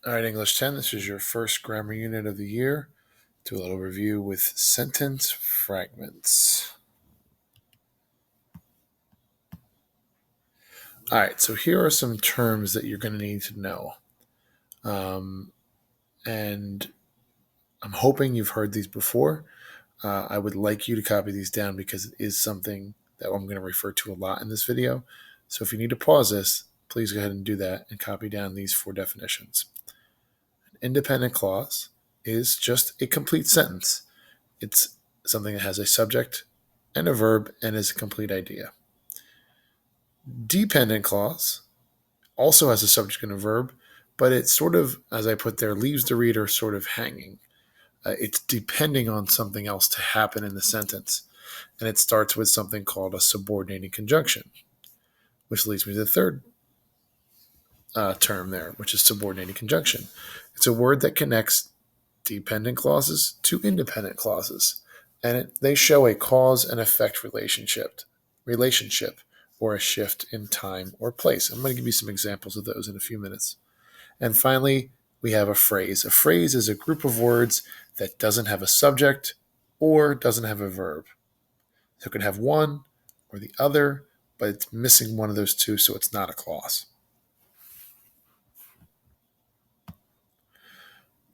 All right, English 10, this is your first grammar unit of the year. Do a little review with sentence fragments. All right, so here are some terms that you're going to need to know. And I'm hoping you've heard these before. I would like you to copy these down because it is something that I'm going to refer to a lot in this video. So if you need to pause this, please go ahead and do that and copy down these 4 definitions. An independent clause is just a complete sentence. It's something that has a subject and a verb and is a complete idea. Dependent clause also has a subject and a verb, but it sort of, as I put there, leaves the reader sort of hanging. It's depending on something else to happen in the sentence. And it starts with something called a subordinating conjunction, which leads me to the third term there, which is subordinating conjunction. It's a word that connects dependent clauses to independent clauses, and they show a cause and effect relationship or a shift in time or place. I'm going to give you some examples of those in a few minutes. And finally, we have a phrase. A phrase is a group of words that doesn't have a subject or doesn't have a verb. So it can have one or the other, but it's missing one of those two, so it's not a clause.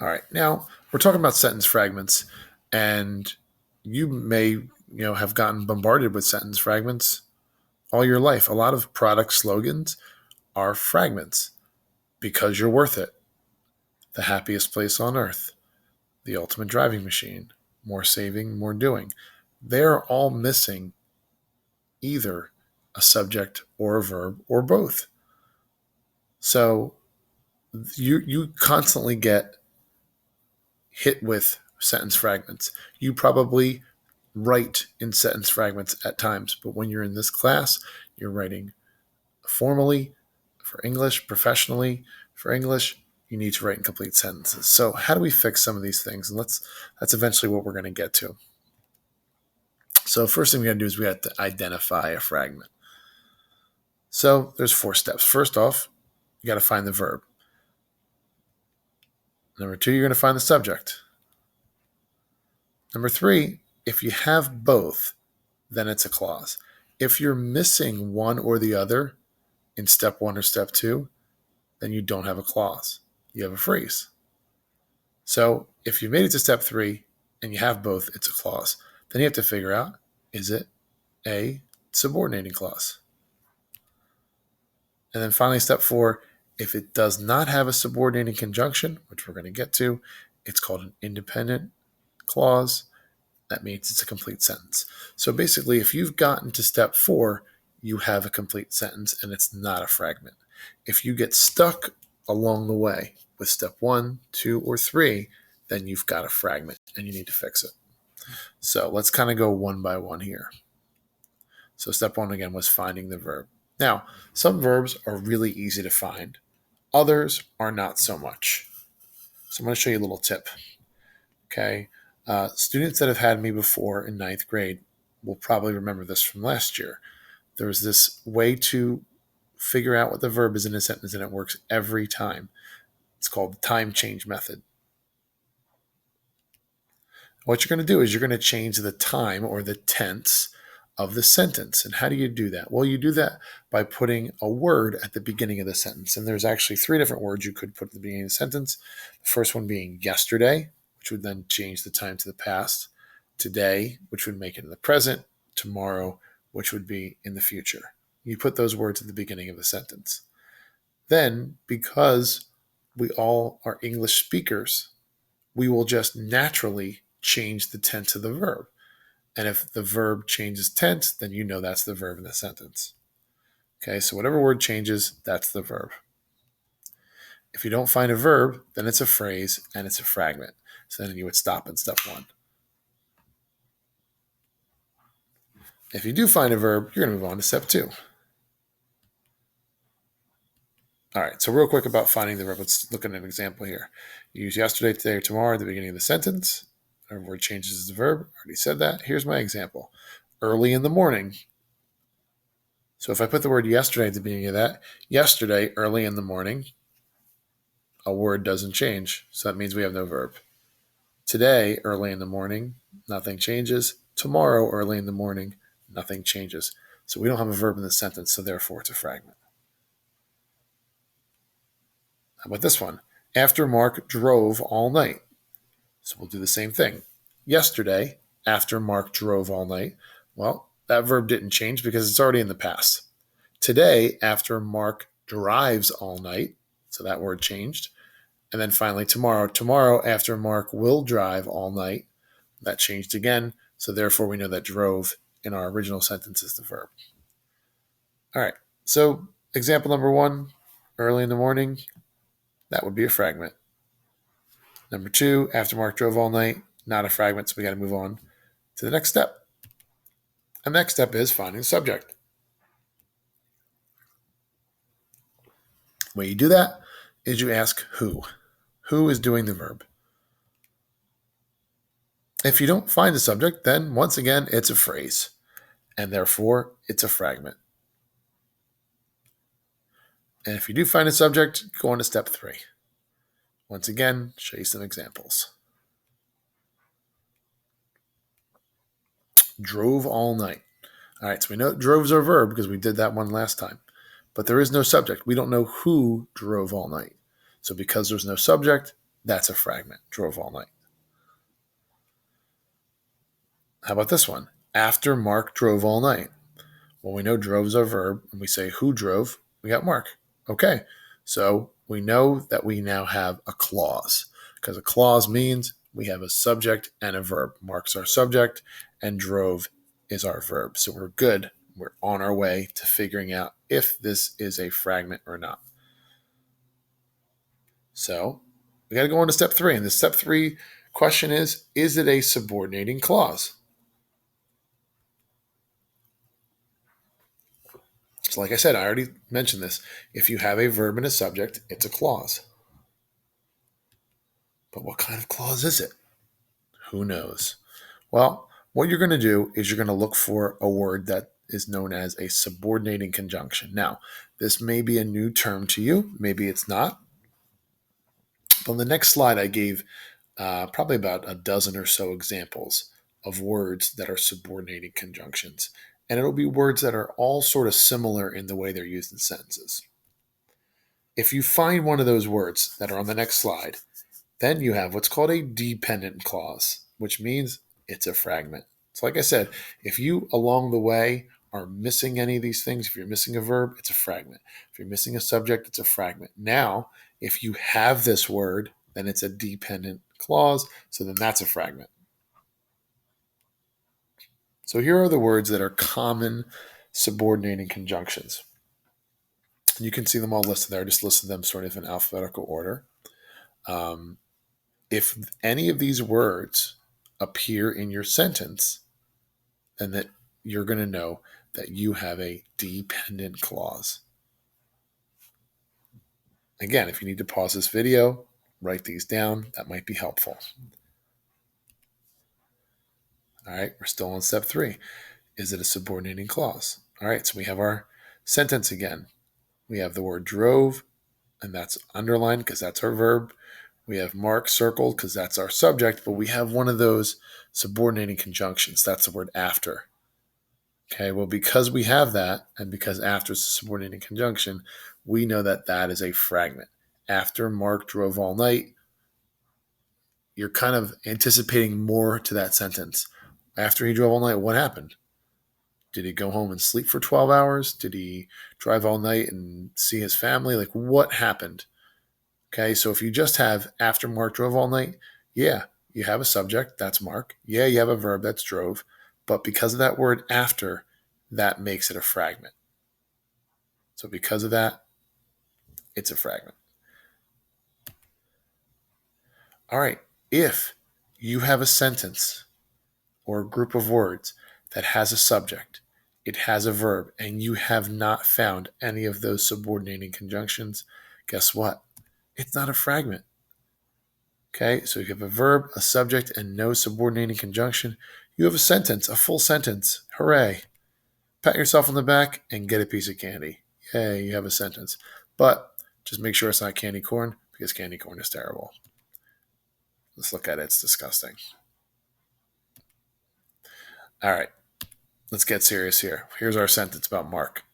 All right, now we're talking about sentence fragments, and you may have gotten bombarded with sentence fragments all your life. A lot of product slogans are fragments. Because you're worth it. The happiest place on earth. The ultimate driving machine. More saving, more doing. They're all missing either a subject or a verb or both. So you constantly get hit with sentence fragments. You probably write in sentence fragments at times, but when you're in this class, you're writing formally for English, professionally for English, you need to write in complete sentences. So how do we fix some of these things? And that's eventually what we're going to get to. So first thing we got to do is we have to identify a fragment. So there's 4 steps. First off, you got to find the verb. Number 2, you're going to find the subject. Number 3, if you have both, then it's a clause. If you're missing one or the other in step 1 or step 2, then you don't have a clause. You have a phrase. So if you made it to step 3 and you have both, it's a clause. Then you have to figure out, is it a subordinating clause? And then finally, step 4, if it does not have a subordinating conjunction, which we're going to get to, it's called an independent clause. That means it's a complete sentence. So basically, if you've gotten to step 4, you have a complete sentence and it's not a fragment. If you get stuck along the way with step 1, 2, or 3, then you've got a fragment and you need to fix it. So let's kind of go one by one here. So step 1 again was finding the verb. Now, some verbs are really easy to find. Others are not so much. So I'm going to show you a little tip. Okay. Students that have had me before in 9th grade will probably remember this from last year. There's this way to figure out what the verb is in a sentence, and it works every time. It's called the time change method. What you're going to do is you're going to change the time or the tense of the sentence. And how do you do that? Well, you do that by putting a word at the beginning of the sentence. And there's actually 3 different words you could put at the beginning of the sentence. The first one being yesterday, which would then change the time to the past. Today, which would make it in the present. Tomorrow, which would be in the future. You put those words at the beginning of the sentence. Then, because we all are English speakers, we will just naturally change the tense of the verb. And if the verb changes tense, then you know that's the verb in the sentence. Okay, so whatever word changes, that's the verb. If you don't find a verb, then it's a phrase and it's a fragment. So then you would stop in step 1. If you do find a verb, you're going to move on to step 2. All right, so real quick about finding the verb. Let's look at an example here. You use yesterday, today, or tomorrow at the beginning of the sentence. Whatever word changes is the verb. I already said that. Here's my example. Early in the morning. So if I put the word yesterday at the beginning of that, yesterday, early in the morning, a word doesn't change, so that means we have no verb. Today, early in the morning, nothing changes. Tomorrow, early in the morning, nothing changes. So we don't have a verb in the sentence, so therefore it's a fragment. How about this one? After Mark drove all night. So we'll do the same thing. Yesterday, after Mark drove all night, well, that verb didn't change because it's already in the past. Today, after Mark drives all night, so that word changed. And then finally, tomorrow, after Mark will drive all night, that changed again. So therefore, we know that drove in our original sentence is the verb. All right. So example number 1, early in the morning, that would be a fragment. Number 2, after Mark drove all night, not a fragment. So we got to move on to the next step. And the next step is finding the subject. The way you do that is you ask who. Who is doing the verb? If you don't find the subject, then once again, it's a phrase, and therefore it's a fragment. And if you do find a subject, go on to step 3. Once again, show you some examples. Drove all night. All right, so we know drove's our verb because we did that one last time. But there is no subject. We don't know who drove all night. So because there's no subject, that's a fragment. Drove all night. How about this one? After Mark drove all night. Well, we know drove's our verb, and we say who drove, we got Mark. Okay, so we know that we now have a clause, because a clause means we have a subject and a verb. Mark's our subject, and drove is our verb. So we're good. We're on our way to figuring out if this is a fragment or not. So we got to go on to step 3. And the step 3 question is it a subordinating clause? So like I said, I already mentioned this. If you have a verb and a subject, it's a clause. But what kind of clause is it? Who knows? Well, what you're going to do is you're going to look for a word that is known as a subordinating conjunction. Now, this may be a new term to you. Maybe it's not. But on the next slide, I gave probably about a dozen or so examples of words that are subordinating conjunctions. And it'll be words that are all sort of similar in the way they're used in sentences. If you find one of those words that are on the next slide, then you have what's called a dependent clause, which means it's a fragment. So like I said, if you along the way are missing any of these things, if you're missing a verb, it's a fragment. If you're missing a subject, it's a fragment. Now, if you have this word, then it's a dependent clause, so then that's a fragment. So here are the words that are common subordinating conjunctions. You can see them all listed there. I just listed them sort of in alphabetical order. If any of these words appear in your sentence, then that you're going to know that you have a dependent clause. Again, if you need to pause this video, write these down. That might be helpful. All right, we're still on step 3. Is it a subordinating clause? All right, so we have our sentence again. We have the word drove, and that's underlined because that's our verb. We have Mark circled because that's our subject, but we have one of those subordinating conjunctions. That's the word after. Okay, well, because we have that, and because after is a subordinating conjunction, we know that that is a fragment. After Mark drove all night, you're kind of anticipating more to that sentence. After he drove all night, what happened? Did he go home and sleep for 12 hours? Did he drive all night and see his family? Like, what happened? Okay, so if you just have after Mark drove all night, yeah, you have a subject, that's Mark. Yeah, you have a verb, that's drove. But because of that word after, that makes it a fragment. So because of that, it's a fragment. All right, if you have a sentence or a group of words that has a subject, it has a verb, and you have not found any of those subordinating conjunctions, guess what? It's not a fragment. Okay, so you have a verb, a subject, and no subordinating conjunction. You have a sentence, a full sentence. Hooray. Pat yourself on the back and get a piece of candy. Yay, you have a sentence. But just make sure it's not candy corn because candy corn is terrible. Let's look at it. It's disgusting. All right, let's get serious here. Here's our sentence about Mark.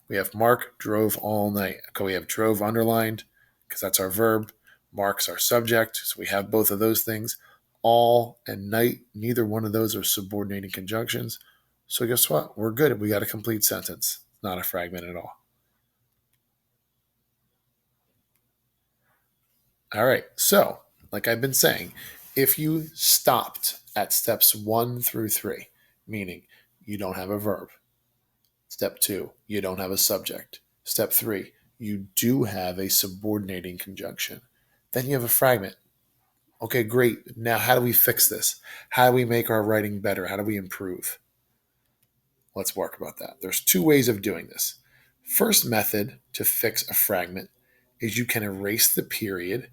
We have Mark drove all night. Okay, we have drove underlined because that's our verb. Mark's our subject. So we have both of those things. All and night, neither one of those are subordinating conjunctions. So guess what? We're good. We got a complete sentence, not a fragment at all. All right. So, like I've been saying, if you stopped at steps 1 through 3, meaning you don't have a verb. Step 2, you don't have a subject. Step 3, you do have a subordinating conjunction. Then you have a fragment. Okay, great. Now, how do we fix this? How do we make our writing better? How do we improve? Let's work about that. There's 2 ways of doing this. First method to fix a fragment is you can erase the period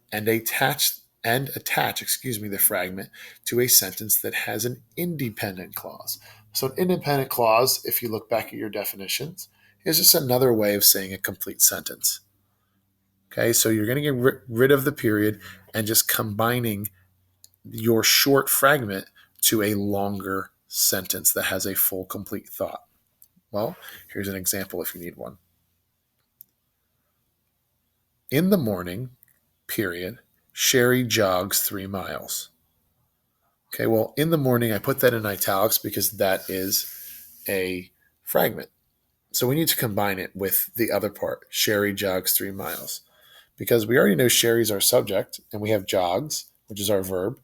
and attach the fragment to a sentence that has an independent clause. So an independent clause, if you look back at your definitions, is just another way of saying a complete sentence. Okay, so you're going to get rid of the period and just combining your short fragment to a longer sentence that has a full, complete thought. Well, here's an example if you need one. In the morning, period, Sherry jogs 3 miles. Okay, well, in the morning, I put that in italics because that is a fragment. So we need to combine it with the other part, Sherry jogs 3 miles. Because we already know Sherry's our subject, and we have jogs, which is our verb,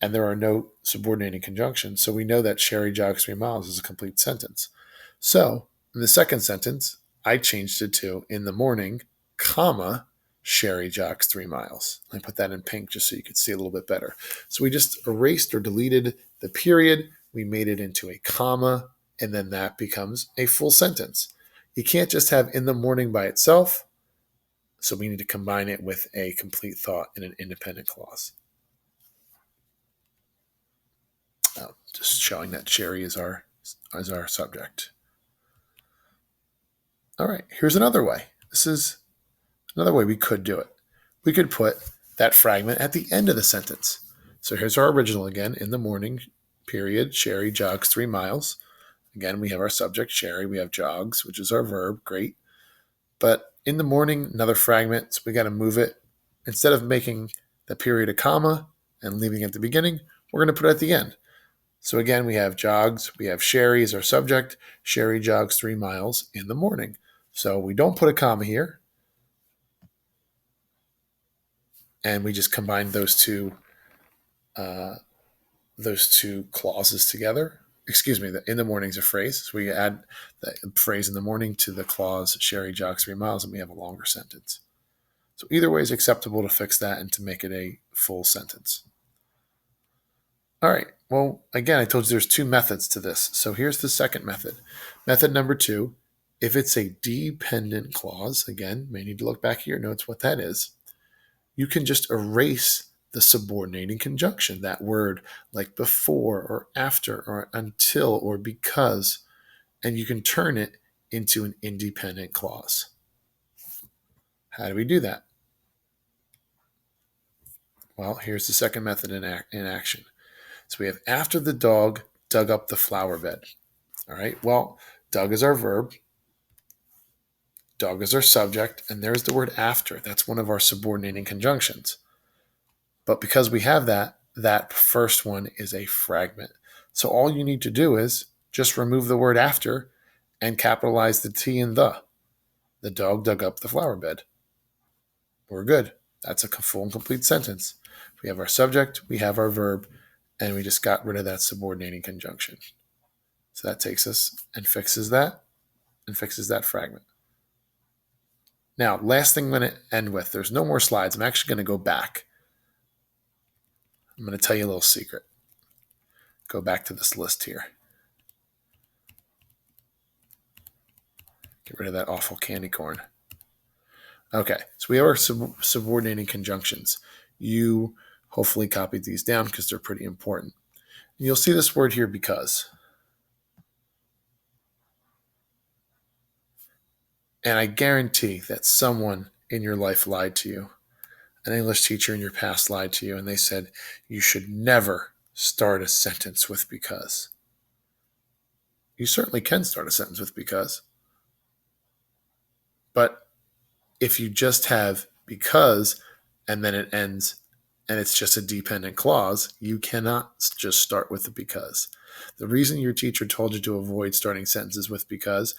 and there are no subordinating conjunctions. So we know that Sherry jogs 3 miles is a complete sentence. So in the second sentence, I changed it to in the morning, comma, Sherry jogs 3 miles. I put that in pink just so you could see a little bit better. So we just erased or deleted the period. We made it into a comma, and then that becomes a full sentence. You can't just have in the morning by itself. So we need to combine it with a complete thought in an independent clause. Just showing that Sherry is our subject. All right, here's another way. This is another way we could do it. We could put that fragment at the end of the sentence. So here's our original again. In the morning, period, Sherry jogs 3 miles. Again, we have our subject, Sherry. We have jogs, which is our verb. Great. But in the morning, another fragment. So we got to move it. Instead of making the period a comma and leaving it at the beginning, we're going to put it at the end. So again, we have jogs. We have Sherry as our subject. Sherry jogs 3 miles in the morning. So we don't put a comma here. And we just combine those two clauses together. Excuse me, the in the morning is a phrase. So we add the phrase in the morning to the clause Sherry jogs 3 miles, and we have a longer sentence. So either way is acceptable to fix that and to make it a full sentence. All right. Well, again, I told you there's 2 methods to this. So here's the second method. Method number 2, if it's a dependent clause, again, may need to look back at your notes what that is. You can just erase the subordinating conjunction, that word like before or after or until or because, and you can turn it into an independent clause. How do we do that? Well, here's the second method in action. So we have after the dog dug up the flower bed. All right, well, dug is our verb, dog is our subject, and there's the word after. That's one of our subordinating conjunctions. But because we have that first one is a fragment. So all you need to do is just remove the word after and capitalize the T in the. The dog dug up the flower bed. We're good. That's a full and complete sentence. We have our subject, we have our verb, and we just got rid of that subordinating conjunction. So that takes us and fixes that fragment. Now, last thing I'm going to end with, there's no more slides. I'm actually going to go back. I'm going to tell you a little secret. Go back to this list here. Get rid of that awful candy corn. Okay, so we have our subordinating conjunctions. You hopefully copied these down because they're pretty important. And you'll see this word here because. And I guarantee that someone in your life lied to you. an English teacher in your past lied to you and they said you should never start a sentence with because. You certainly can start a sentence with because. But if you just have because and then it ends and it's just a dependent clause, you cannot just start with the because. The reason your teacher told you to avoid starting sentences with because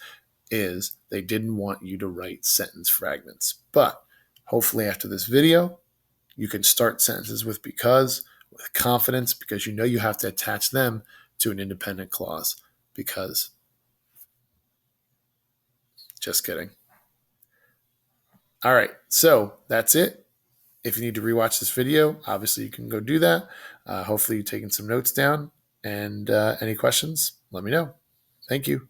is they didn't want you to write sentence fragments. But hopefully after this video, you can start sentences with because with confidence because you know you have to attach them to an independent clause because. Just kidding. All right, so that's it. If you need to rewatch this video, obviously you can go do that. Hopefully you've taken some notes down. And any questions, let me know. Thank you.